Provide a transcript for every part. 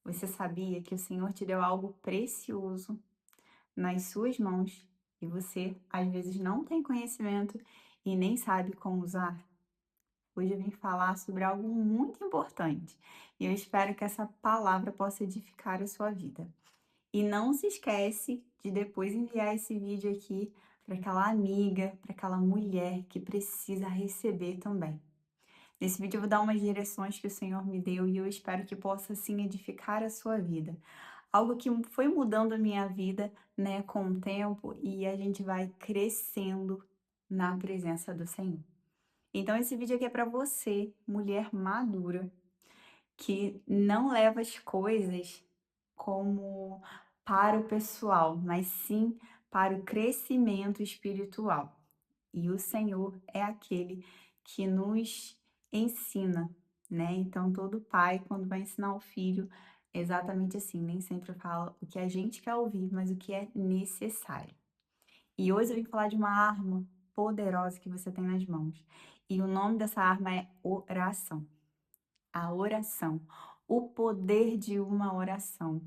Você sabia que o Senhor te deu algo precioso nas suas mãos e você, às vezes, não tem conhecimento e nem sabe como usar? Hoje eu vim falar sobre algo muito importante e eu espero que essa palavra possa edificar a sua vida. E não se esquece de depois enviar esse vídeo aqui para aquela amiga, para aquela mulher que precisa receber também. Nesse vídeo eu vou dar umas direções que o Senhor me deu e eu espero que possa sim edificar a sua vida. Algo que foi mudando a minha vida, né, com o tempo e a gente vai crescendo na presença do Senhor. Então esse vídeo aqui é para você, mulher madura, que não leva as coisas como para o pessoal, mas sim para o crescimento espiritual. E o Senhor é aquele que nos ensina, né? Então, todo pai, quando vai ensinar o filho, é exatamente assim, nem sempre fala o que a gente quer ouvir, mas o que é necessário. E hoje eu vim falar de uma arma poderosa que você tem nas mãos. E o nome dessa arma é oração. A oração, o poder de uma oração.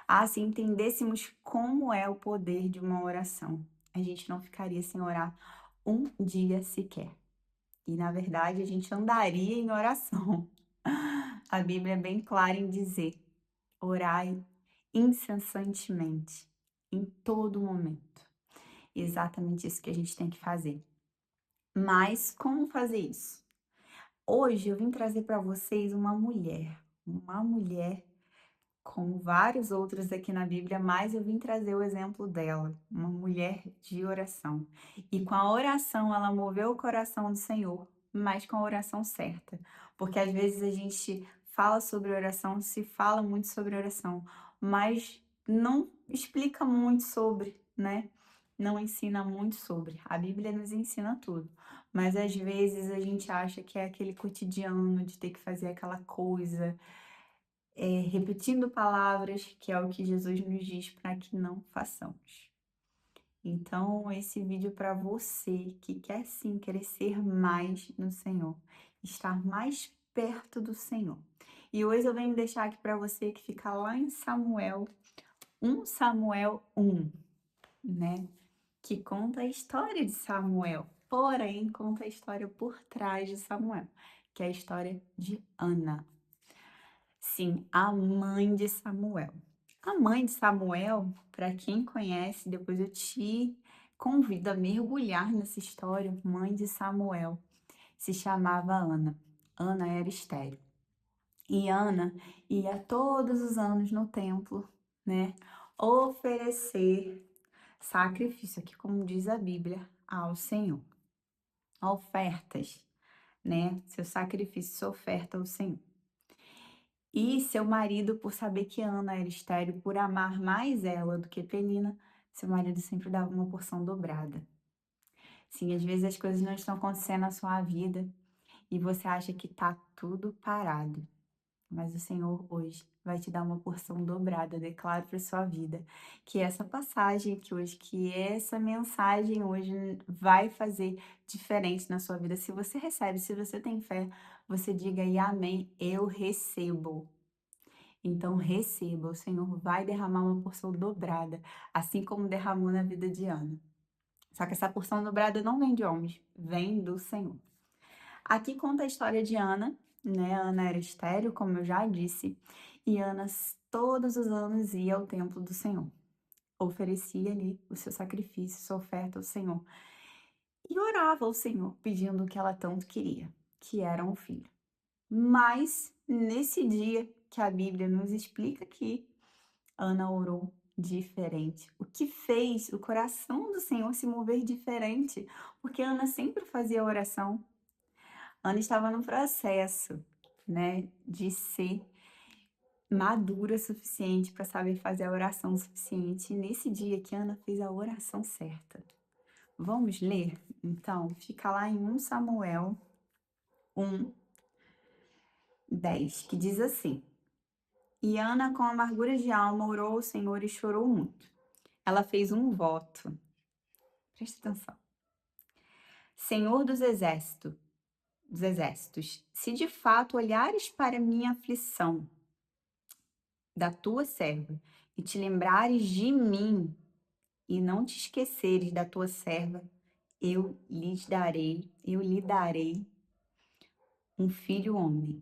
Ah, se entendêssemos como é o poder de uma oração, a gente não ficaria sem orar um dia sequer. E, na verdade, a gente andaria em oração. A Bíblia é bem clara em dizer: orai incessantemente, em todo momento. Exatamente isso que a gente tem que fazer. Mas como fazer isso? Hoje eu vim trazer para vocês uma mulher como vários outros aqui na Bíblia, mas eu vim trazer o exemplo dela, uma mulher de oração. E com a oração ela moveu o coração do Senhor, mas com a oração certa. Porque às vezes a gente fala sobre oração, se fala muito sobre oração, mas não explica muito sobre, né? Não ensina muito sobre. A Bíblia nos ensina tudo, mas às vezes a gente acha que é aquele cotidiano de ter que fazer aquela coisa repetindo palavras, que é o que Jesus nos diz para que não façamos. Então, esse vídeo para você que quer sim crescer mais no Senhor, estar mais perto do Senhor. E hoje eu venho deixar aqui para você que fica lá em Samuel, 1 Samuel 1, né? Que conta a história de Samuel, porém conta a história por trás de Samuel, que é a história de Ana. Sim, a mãe de Samuel. A mãe de Samuel, para quem conhece, depois eu te convido a mergulhar nessa história. Mãe de Samuel se chamava Ana. Ana era estéril. E Ana ia todos os anos no templo, né, oferecer sacrifício, aqui como diz a Bíblia, ao Senhor. Ofertas, né, seu sacrifício, sua oferta ao Senhor. E seu marido, por saber que Ana era estéril, por amar mais ela do que Penina, seu marido sempre dava uma porção dobrada. Sim, às vezes as coisas não estão acontecendo na sua vida e você acha que tá tudo parado. Mas o Senhor hoje vai te dar uma porção dobrada. Eu declaro para sua vida que essa passagem aqui hoje, que essa mensagem hoje vai fazer diferente na sua vida. Se você recebe, se você tem fé, você diga aí amém, eu recebo. Então receba, o Senhor vai derramar uma porção dobrada, assim como derramou na vida de Ana. Só que essa porção dobrada não vem de homens, vem do Senhor. Aqui conta a história de Ana, né? Ana era estéril, como eu já disse, e Ana todos os anos ia ao templo do Senhor. Oferecia ali o seu sacrifício, sua oferta ao Senhor. E orava ao Senhor, pedindo o que ela tanto queria, que era um filho. Mas nesse dia que a Bíblia nos explica que Ana orou diferente, o que fez o coração do Senhor se mover diferente, porque Ana sempre fazia oração. Ana estava no processo, né, de ser madura o suficiente para saber fazer a oração suficiente. E nesse dia que Ana fez a oração certa. Vamos ler? Então, fica lá em 1 Samuel 1:10, que diz assim: E Ana, com amargura de alma, orou ao Senhor e chorou muito. Ela fez um voto. Presta atenção. Senhor dos exércitos, se de fato olhares para minha aflição da tua serva, e te lembrares de mim, e não te esqueceres da tua serva, eu lhe darei um filho homem.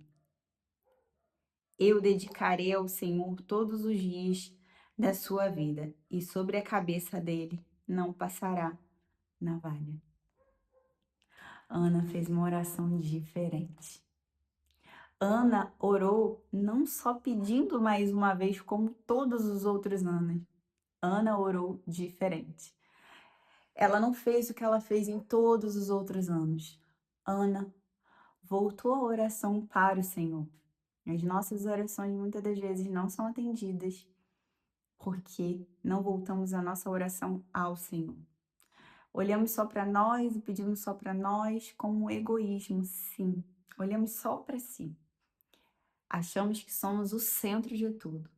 Eu dedicarei ao Senhor todos os dias da sua vida, e sobre a cabeça dele não passará navalha. Ana fez uma oração diferente. Ana orou não só pedindo mais uma vez, como todos os outros anos. Ana orou diferente. Ela não fez o que ela fez em todos os outros anos. Ana voltou a oração para o Senhor. As nossas orações muitas das vezes não são atendidas porque não voltamos a nossa oração ao Senhor. Olhamos só para nós e pedimos só para nós como um egoísmo, sim. Olhamos só para si. Achamos que somos o centro de tudo,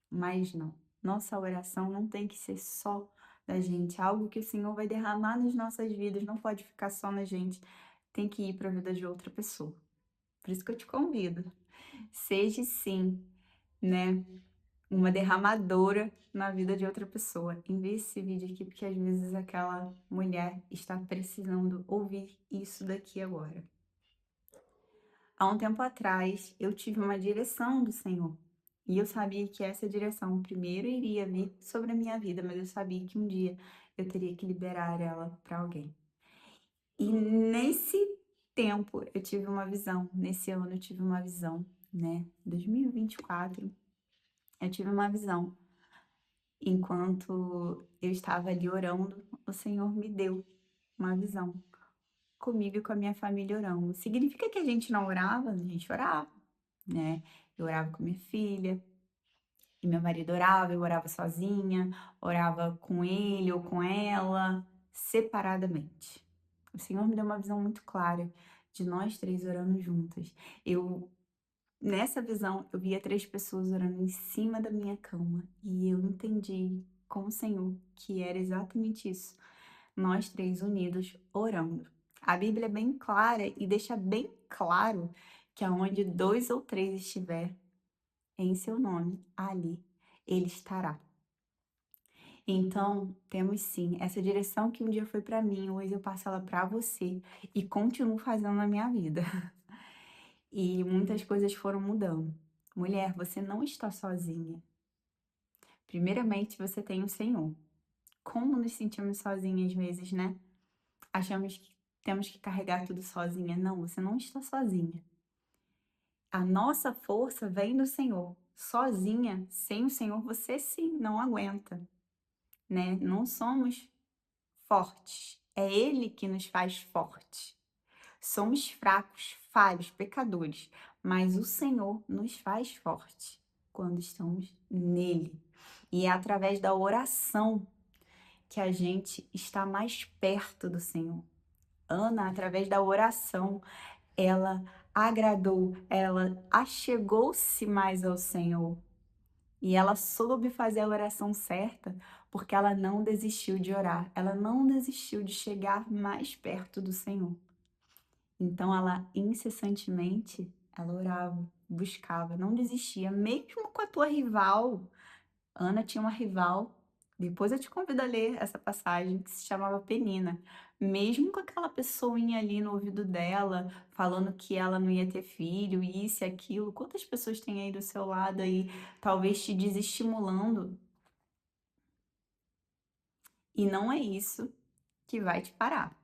mas não. Nossa oração não tem que ser só da gente, algo que o Senhor vai derramar nas nossas vidas, não pode ficar só na gente, tem que ir para a vida de outra pessoa. Por isso que eu te convido, seja sim, né, uma derramadora na vida de outra pessoa. Envie esse vídeo aqui porque às vezes aquela mulher está precisando ouvir isso daqui agora. Há um tempo atrás, eu tive uma direção do Senhor. E eu sabia que essa direção primeiro iria vir sobre a minha vida, mas eu sabia que um dia eu teria que liberar ela para alguém. E nesse tempo eu tive uma visão, nesse ano eu tive uma visão, né? 2024, eu tive uma visão. Enquanto eu estava ali orando, o Senhor me deu uma visão. Comigo e com a minha família orando. Significa que a gente não orava? A gente orava, né? Eu orava com minha filha, e meu marido orava, eu orava sozinha, orava com ele ou com ela, separadamente. O Senhor me deu uma visão muito clara de nós três orando juntas. Nessa visão, eu via três pessoas orando em cima da minha cama e eu entendi com o Senhor que era exatamente isso. Nós três unidos orando. A Bíblia é bem clara e deixa bem claro que aonde dois ou três estiver em seu nome, ali ele estará. Então, temos sim essa direção que um dia foi para mim, hoje eu passo ela para você e continuo fazendo na minha vida. E muitas coisas foram mudando. Mulher, você não está sozinha. Primeiramente, você tem o Senhor. Como nos sentimos sozinhas às vezes, né? Achamos que temos que carregar tudo sozinha. Não, você não está sozinha. A nossa força vem do Senhor. Sozinha, sem o Senhor, você sim não aguenta, né? Não somos fortes. É Ele que nos faz fortes. Somos fracos, falhos, pecadores, mas o Senhor nos faz fortes quando estamos nele. E é através da oração que a gente está mais perto do Senhor. Ana, através da oração, ela agradou, ela achegou-se mais ao Senhor. E ela soube fazer a oração certa, porque ela não desistiu de orar, ela não desistiu de chegar mais perto do Senhor. Então ela incessantemente, ela orava, buscava, não desistia, mesmo com a tua rival. Ana tinha uma rival, depois eu te convido a ler essa passagem, que se chamava Penina. Mesmo com aquela pessoinha ali no ouvido dela, falando que ela não ia ter filho, isso e aquilo, quantas pessoas tem aí do seu lado aí, talvez te desestimulando? E não é isso que vai te parar.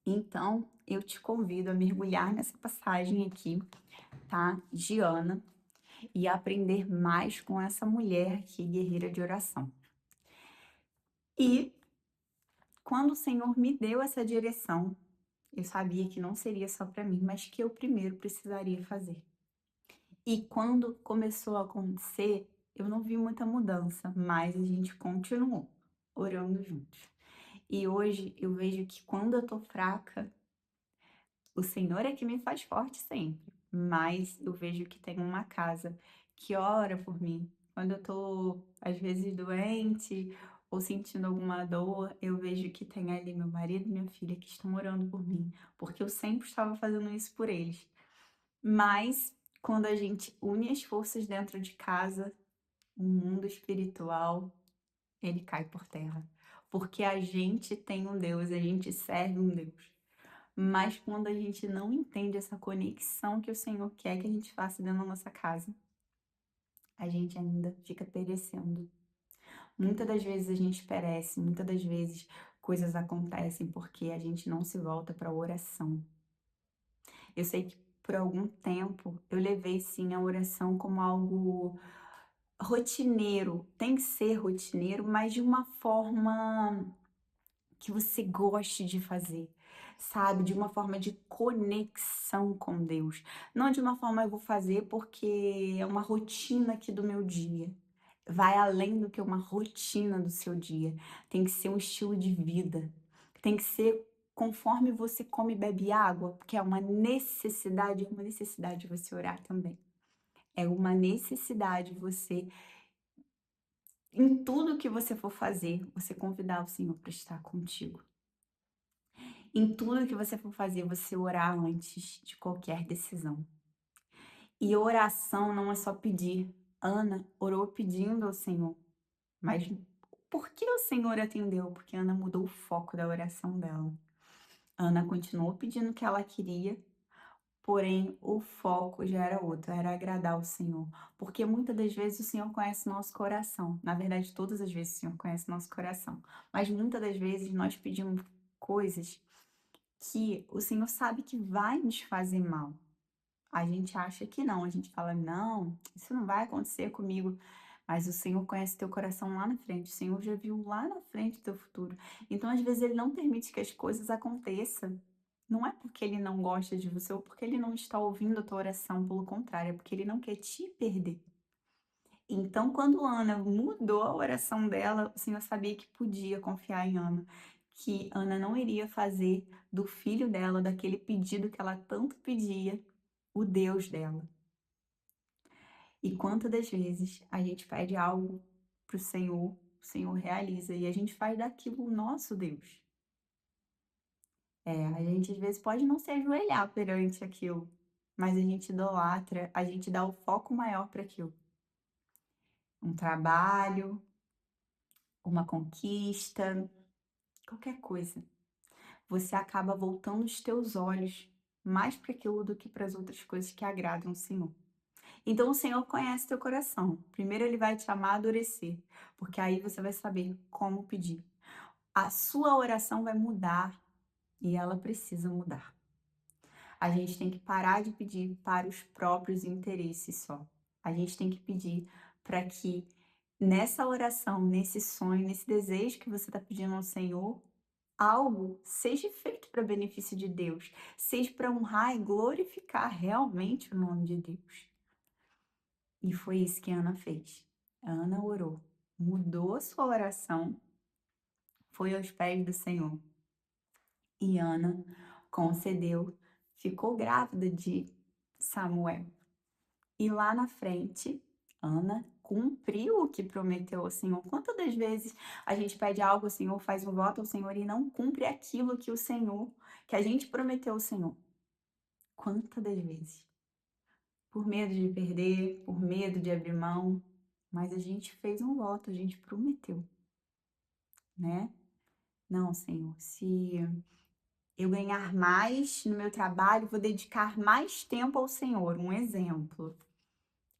Então, eu te convido a mergulhar nessa passagem aqui, tá? De Ana, e aprender mais com essa mulher aqui, guerreira de oração. E quando o Senhor me deu essa direção, eu sabia que não seria só para mim, mas que eu primeiro precisaria fazer. E quando começou a acontecer, eu não vi muita mudança, mas a gente continuou orando juntos. E hoje eu vejo que quando eu tô fraca, o Senhor é que me faz forte sempre, mas eu vejo que tem uma casa que ora por mim. Quando eu tô, às vezes, doente ou sentindo alguma dor, eu vejo que tem ali meu marido e minha filha que estão orando por mim, porque eu sempre estava fazendo isso por eles. Mas quando a gente une as forças dentro de casa, o mundo espiritual, ele cai por terra. Porque a gente tem um Deus, a gente serve um Deus. Mas quando a gente não entende essa conexão que o Senhor quer que a gente faça dentro da nossa casa, a gente ainda fica perecendo. Muitas das vezes a gente perece, muitas das vezes coisas acontecem porque a gente não se volta para a oração. Eu sei que por algum tempo eu levei sim a oração como algo rotineiro, tem que ser rotineiro, mas de uma forma que você goste de fazer, sabe? De uma forma de conexão com Deus. Não de uma forma eu vou fazer porque é uma rotina aqui do meu dia. Vai além do que uma rotina do seu dia. Tem que ser um estilo de vida. Tem que ser conforme você come e bebe água, porque é uma necessidade você orar também. É uma necessidade você, em tudo que você for fazer, você convidar o Senhor para estar contigo. Em tudo que você for fazer, você orar antes de qualquer decisão. E oração não é só pedir. Ana orou pedindo ao Senhor, mas por que o Senhor atendeu? Porque Ana mudou o foco da oração dela. Ana continuou pedindo o que ela queria, porém o foco já era outro, era agradar o Senhor. Porque muitas das vezes o Senhor conhece nosso coração. Na verdade, todas as vezes o Senhor conhece nosso coração. Mas muitas das vezes nós pedimos coisas que o Senhor sabe que vai nos fazer mal. A gente acha que não, a gente fala, não, isso não vai acontecer comigo. Mas o Senhor conhece teu coração lá na frente, o Senhor já viu lá na frente teu futuro. Então, às vezes, Ele não permite que as coisas aconteçam. Não é porque Ele não gosta de você ou porque Ele não está ouvindo a tua oração, pelo contrário, é porque Ele não quer te perder. Então, quando Ana mudou a oração dela, o Senhor sabia que podia confiar em Ana, que Ana não iria fazer do filho dela, daquele pedido que ela tanto pedia, o Deus dela. E quantas das vezes a gente pede algo para o Senhor realiza e a gente faz daquilo o nosso Deus. A gente às vezes pode não se ajoelhar perante aquilo, mas a gente idolatra, a gente dá o foco maior para aquilo. Um trabalho, uma conquista, qualquer coisa. Você acaba voltando os teus olhos mais para aquilo do que para as outras coisas que agradam o Senhor. Então o Senhor conhece teu coração. Primeiro ele vai te amadurecer, porque aí você vai saber como pedir. A sua oração vai mudar e ela precisa mudar. A gente tem que parar de pedir para os próprios interesses só. A gente tem que pedir para que nessa oração, nesse sonho, nesse desejo que você está pedindo ao Senhor, algo seja feito para benefício de Deus, seja para honrar e glorificar realmente o nome de Deus. E foi isso que Ana fez. Ana orou, mudou a sua oração, foi aos pés do Senhor. E Ana concedeu, ficou grávida de Samuel. E lá na frente, Ana cumpriu o que prometeu ao Senhor. Quantas das vezes a gente pede algo ao Senhor, faz um voto ao Senhor e não cumpre aquilo que o Senhor, que a gente prometeu ao Senhor? Quantas das vezes? Por medo de perder, por medo de abrir mão, mas a gente fez um voto, a gente prometeu, né? Não, Senhor, se eu ganhar mais no meu trabalho, vou dedicar mais tempo ao Senhor, um exemplo.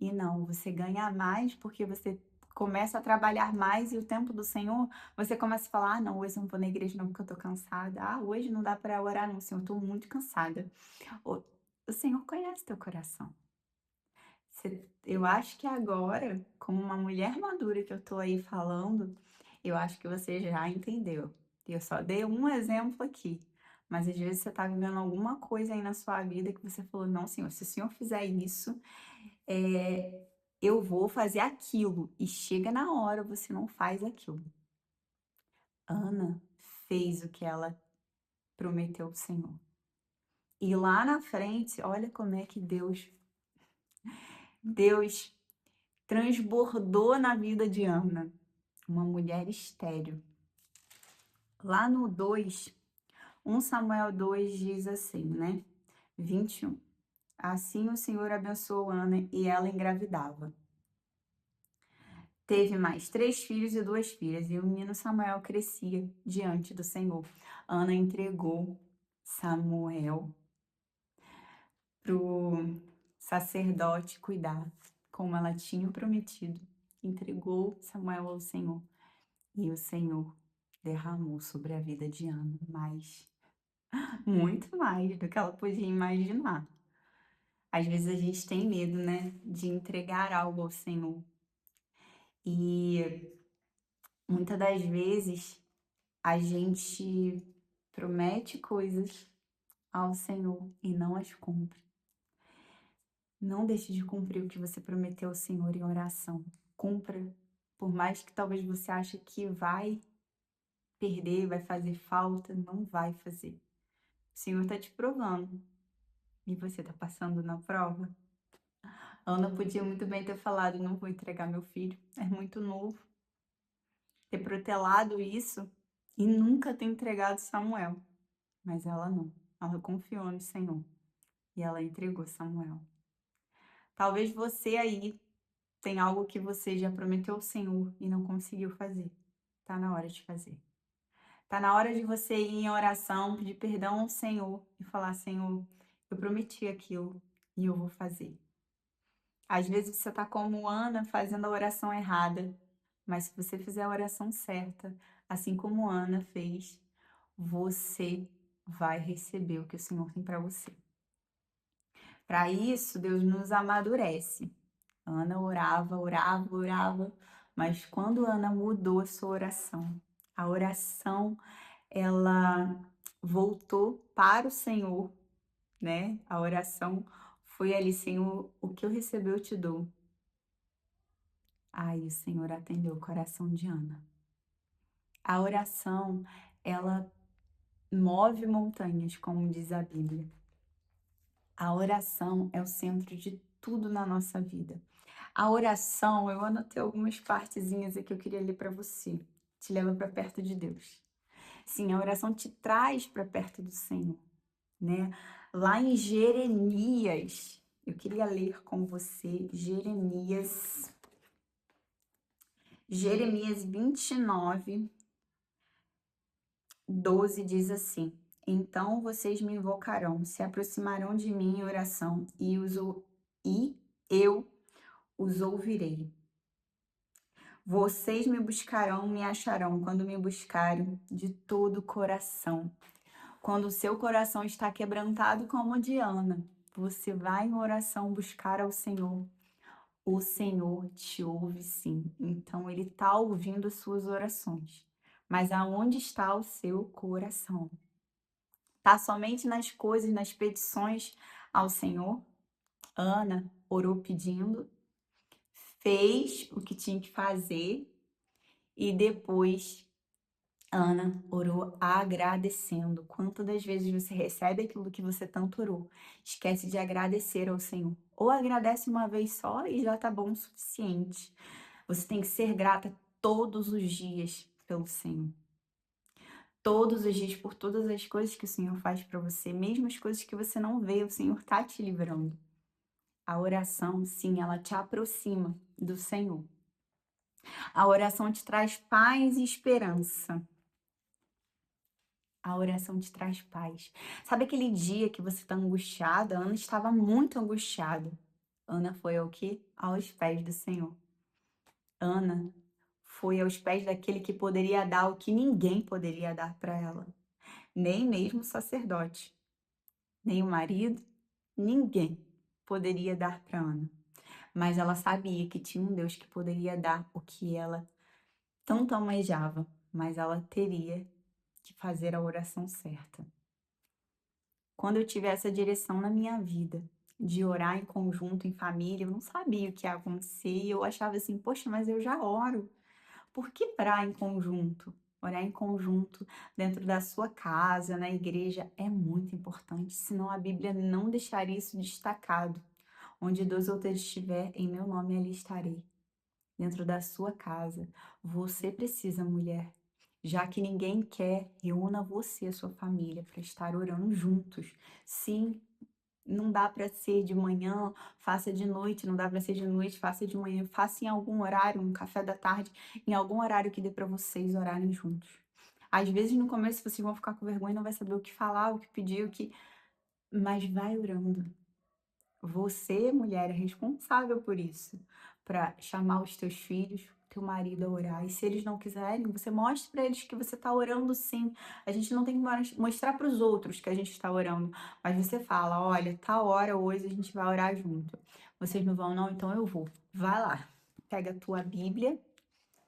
E não, você ganha mais porque você começa a trabalhar mais e o tempo do Senhor, você começa a falar, ah, não, hoje eu não vou na igreja não porque eu tô cansada. Ah, hoje não dá para orar não, Senhor, eu tô muito cansada. O Senhor conhece teu coração. Eu acho que agora, como uma mulher madura que eu tô aí falando, eu acho que você já entendeu. Eu só dei um exemplo aqui. Mas às vezes você tá vivendo alguma coisa aí na sua vida que você falou, não, Senhor, se o Senhor fizer isso, é, eu vou fazer aquilo. E chega na hora, você não faz aquilo. Ana fez o que ela prometeu ao Senhor. E lá na frente, olha como é que Deus transbordou na vida de Ana, uma mulher estéril. Lá no 2, 1 Samuel 2 diz assim, né? 21. Assim o Senhor abençoou Ana e ela engravidava. Teve mais 3 filhos e 2 filhas, e o menino Samuel crescia diante do Senhor. Ana entregou Samuel pro sacerdote cuidar, como ela tinha prometido. Entregou Samuel ao Senhor, e o Senhor derramou sobre a vida de Ana mais, muito mais do que ela podia imaginar. Às vezes a gente tem medo, né, de entregar algo ao Senhor. E muitas das vezes a gente promete coisas ao Senhor e não as cumpre. Não deixe de cumprir o que você prometeu ao Senhor em oração. Cumpra, por mais que talvez você ache que vai perder, vai fazer falta, não vai fazer. O Senhor está te provando e você está passando na prova. Ana podia muito bem ter falado, não vou entregar meu filho, é muito novo. Ter protelado isso e nunca ter entregado Samuel. Mas ela não. Ela confiou no Senhor e ela entregou Samuel. Talvez você aí tenha algo que você já prometeu ao Senhor e não conseguiu fazer. Tá na hora de fazer. Tá na hora de você ir em oração, pedir perdão ao Senhor e falar: Senhor, eu prometi aquilo e eu vou fazer. Às vezes você tá como Ana fazendo a oração errada, mas se você fizer a oração certa, assim como Ana fez, você vai receber o que o Senhor tem para você. Para isso, Deus nos amadurece. Ana orava, orava, orava, mas quando Ana mudou a sua oração, a oração ela voltou para o Senhor, né? A oração foi ali: Senhor, o que eu recebi eu te dou. Aí o Senhor atendeu o coração de Ana. A oração, ela move montanhas, como diz a Bíblia. A oração é o centro de tudo na nossa vida. A oração, eu anotei algumas partezinhas aqui que eu queria ler para você. Te leva para perto de Deus. Sim, a oração te traz para perto do Senhor, né? Lá em Jeremias, eu queria ler com você Jeremias 29:12 diz assim: Então vocês me invocarão, se aproximarão de mim em oração e eu os ouvirei. Vocês me buscarão, me acharão quando me buscarem de todo o coração. Quando o seu coração está quebrantado como o de Ana, você vai em oração buscar ao Senhor. O Senhor te ouve sim. Então ele está ouvindo as suas orações. Mas aonde está o seu coração? Está somente nas coisas, nas petições ao Senhor? Ana orou pedindo, fez o que tinha que fazer e depois Ana orou agradecendo. Quantas das vezes você recebe aquilo que você tanto orou? Esquece de agradecer ao Senhor. Ou agradece uma vez só e já tá bom o suficiente. Você tem que ser grata todos os dias pelo Senhor. Todos os dias por todas as coisas que o Senhor faz para você, mesmo as coisas que você não vê, o Senhor tá te livrando. A oração, sim, ela te aproxima do Senhor. A oração te traz paz e esperança. A oração te traz paz. Sabe aquele dia que você está angustiada? A Ana estava muito angustiada. Ana foi ao quê? Aos pés do Senhor. Ana foi aos pés daquele que poderia dar o que ninguém poderia dar para ela. Nem mesmo o sacerdote, nem o marido, ninguém poderia dar para Ana. Mas ela sabia que tinha um Deus que poderia dar o que ela tanto almejava, mas ela teria que fazer a oração certa. Quando eu tive essa direção na minha vida, de orar em conjunto, em família, eu não sabia o que ia acontecer e eu achava assim, poxa, mas eu já oro. Por que orar em conjunto? Orar em conjunto dentro da sua casa, na igreja, é muito importante, senão a Bíblia não deixaria isso destacado. Onde 2 ou 3 estiver, em meu nome ali estarei. Dentro da sua casa, você precisa, mulher, já que ninguém quer, reúna você e a sua família para estar orando juntos. Sim, Não dá para ser de manhã, faça de noite, não dá para ser de noite, faça de manhã, faça em algum horário, um café da tarde, em algum horário que dê para vocês orarem juntos. Às vezes no começo vocês vão ficar com vergonha, não vai saber o que falar, o que pedir, o que mas vai orando. Você, mulher, é responsável por isso, para chamar os teus filhos, teu marido a orar. E se eles não quiserem, você mostra para eles que você está orando sim. A gente não tem que mostrar para os outros que a gente está orando, mas você fala: olha, tá hora hoje a gente vai orar junto. Vocês não vão, não? Então eu vou. Vai lá, pega a tua Bíblia.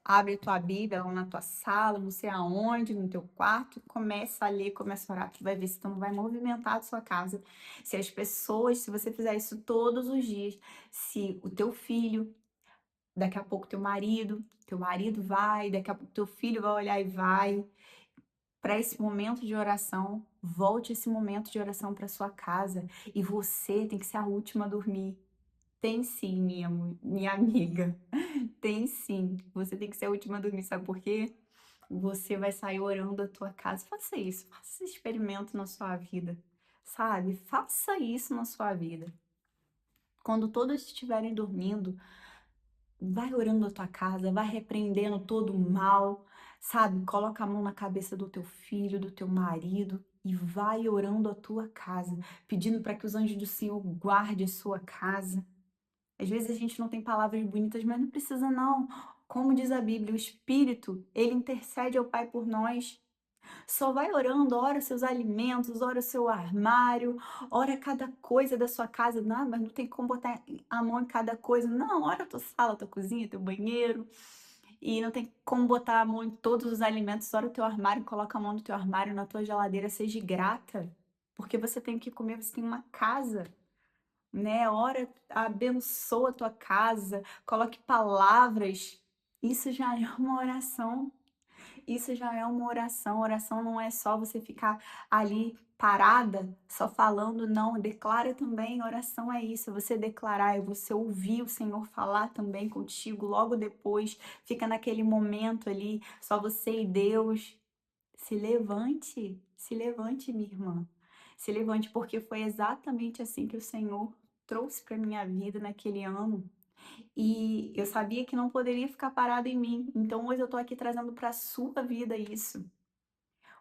Abre a tua Bíblia lá na tua sala, não sei aonde, no teu quarto, e começa a ler, começa a orar. Tu vai ver se tu não vai movimentar a sua casa. Se as pessoas, se você fizer isso todos os dias, se o teu filho, daqui a pouco teu marido vai, daqui a pouco teu filho vai olhar e vai. Para esse momento de oração, volte esse momento de oração para sua casa. E você tem que ser a última a dormir. Tem sim, minha amiga. Tem sim. Você tem que ser a última a dormir, sabe por quê? Você vai sair orando a tua casa. Faça isso, faça esse experimento na sua vida, sabe? Faça isso na sua vida. Quando todos estiverem dormindo, vai orando a tua casa, vai repreendendo todo o mal, sabe? Coloca a mão na cabeça do teu filho, do teu marido e vai orando a tua casa, pedindo para que os anjos do Senhor guardem a sua casa. Às vezes a gente não tem palavras bonitas, mas não precisa não. Como diz a Bíblia, o Espírito, ele intercede ao Pai por nós. Só vai orando, ora os seus alimentos, ora o seu armário, ora cada coisa da sua casa. Não, mas não tem como botar a mão em cada coisa. Não, ora a tua sala, a tua cozinha, teu banheiro. E não tem como botar a mão em todos os alimentos. Ora o teu armário, coloca a mão no teu armário, na tua geladeira. Seja grata, porque você tem o que comer, você tem uma casa, né? Ora, abençoa a tua casa, coloque palavras. Isso já é uma oração. Isso já é uma oração. Oração não é só você ficar ali parada, só falando, não. Declara também. Oração é isso, é você declarar, é você ouvir o Senhor falar também contigo logo depois. Fica naquele momento ali, só você e Deus. Se levante, minha irmã. Se levante, porque foi exatamente assim que o Senhor trouxe para minha vida naquele ano. E eu sabia que não poderia ficar parado em mim. Então hoje eu tô aqui trazendo para a sua vida isso.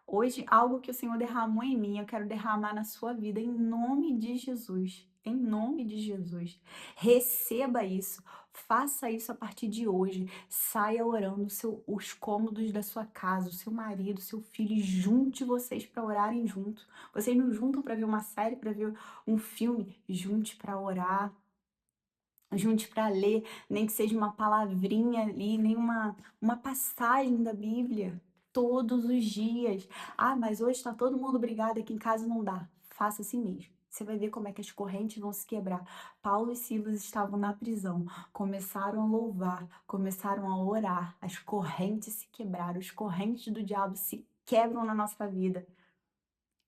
Hoje, algo que o Senhor derramou em mim, eu quero derramar na sua vida, em nome de Jesus. Em nome de Jesus. Receba isso. Faça isso a partir de hoje. Saia orando os cômodos da sua casa, o seu marido, o seu filho, e junte vocês para orarem junto. Vocês não juntam para ver uma série, para ver um filme, junte para orar, junte para ler, nem que seja uma palavrinha ali, nem uma passagem da Bíblia, todos os dias. Ah, mas hoje está todo mundo brigado aqui em casa, não dá. Faça assim mesmo. Você vai ver como é que as correntes vão se quebrar. Paulo e Silas estavam na prisão, começaram a louvar, começaram a orar, as correntes se quebraram, as correntes do diabo se quebram na nossa vida.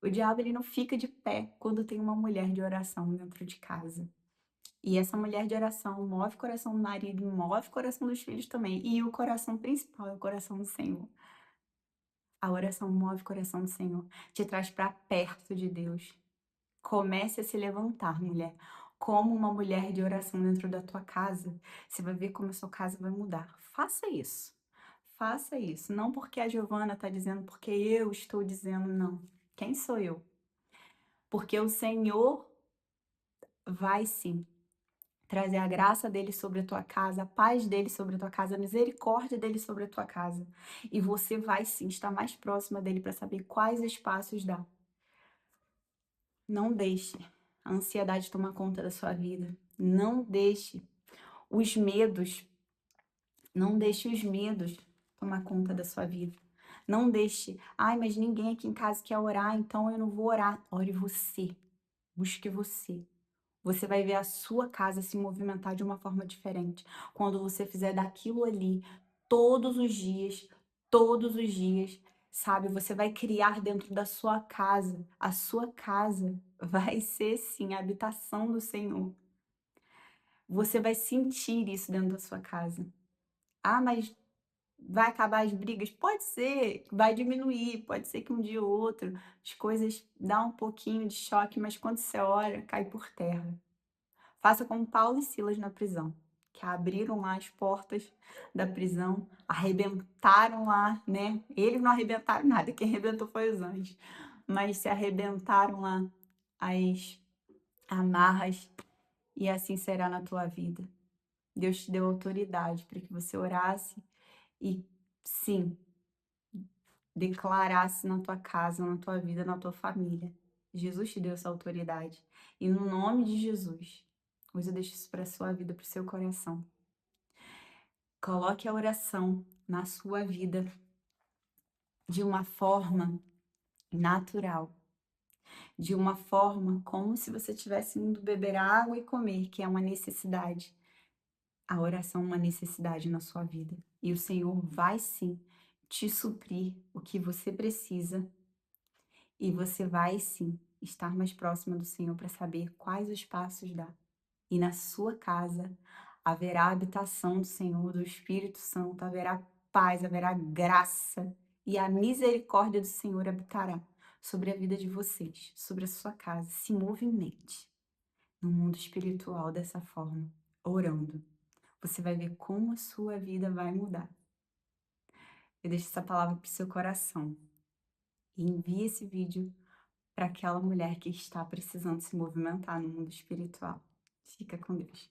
O diabo ele não fica de pé quando tem uma mulher de oração dentro de casa. E essa mulher de oração move o coração do marido, move o coração dos filhos também. E o coração principal é o coração do Senhor. A oração move o coração do Senhor, te traz para perto de Deus. Comece a se levantar, mulher. Como uma mulher de oração dentro da tua casa, você vai ver como a sua casa vai mudar. Faça isso. Faça isso. Não porque a Giovana está dizendo, porque eu estou dizendo, não. Quem sou eu? Porque o Senhor vai sim trazer a graça dele sobre a tua casa, a paz dele sobre a tua casa, a misericórdia dele sobre a tua casa. E você vai sim estar mais próxima dele para saber quais espaços dar. Não deixe a ansiedade tomar conta da sua vida. Não deixe os medos, não deixe os medos tomar conta da sua vida. Não deixe, ai, mas ninguém aqui em casa quer orar, então eu não vou orar. Ore você, busque você. Você vai ver a sua casa se movimentar de uma forma diferente. Quando você fizer daquilo ali todos os dias, sabe? Você vai criar dentro da sua casa. A sua casa vai ser, sim, a habitação do Senhor. Você vai sentir isso dentro da sua casa. Ah, mas vai acabar as brigas? Pode ser, vai diminuir, pode ser que um dia ou outro as coisas dão um pouquinho de choque, mas quando você ora, cai por terra. Faça como Paulo e Silas na prisão, que abriram lá as portas da prisão, arrebentaram lá, né? Eles não arrebentaram nada, quem arrebentou foi os anjos, mas se arrebentaram lá as amarras, e assim será na tua vida. Deus te deu autoridade para que você orasse e, sim, declarasse na tua casa, na tua vida, na tua família. Jesus te deu essa autoridade. E no nome de Jesus, hoje eu deixo isso para a sua vida, para o seu coração. Coloque a oração na sua vida de uma forma natural, de uma forma como se você estivesse indo beber água e comer, que é uma necessidade. A oração é uma necessidade na sua vida. E o Senhor vai sim te suprir o que você precisa e você vai sim estar mais próxima do Senhor para saber quais os passos dar. E na sua casa haverá a habitação do Senhor, do Espírito Santo, haverá paz, haverá graça e a misericórdia do Senhor habitará sobre a vida de vocês, sobre a sua casa. Se movimente no mundo espiritual dessa forma, orando. Você vai ver como a sua vida vai mudar. Eu deixo essa palavra para o seu coração. E envie esse vídeo para aquela mulher que está precisando se movimentar no mundo espiritual. Fica com Deus.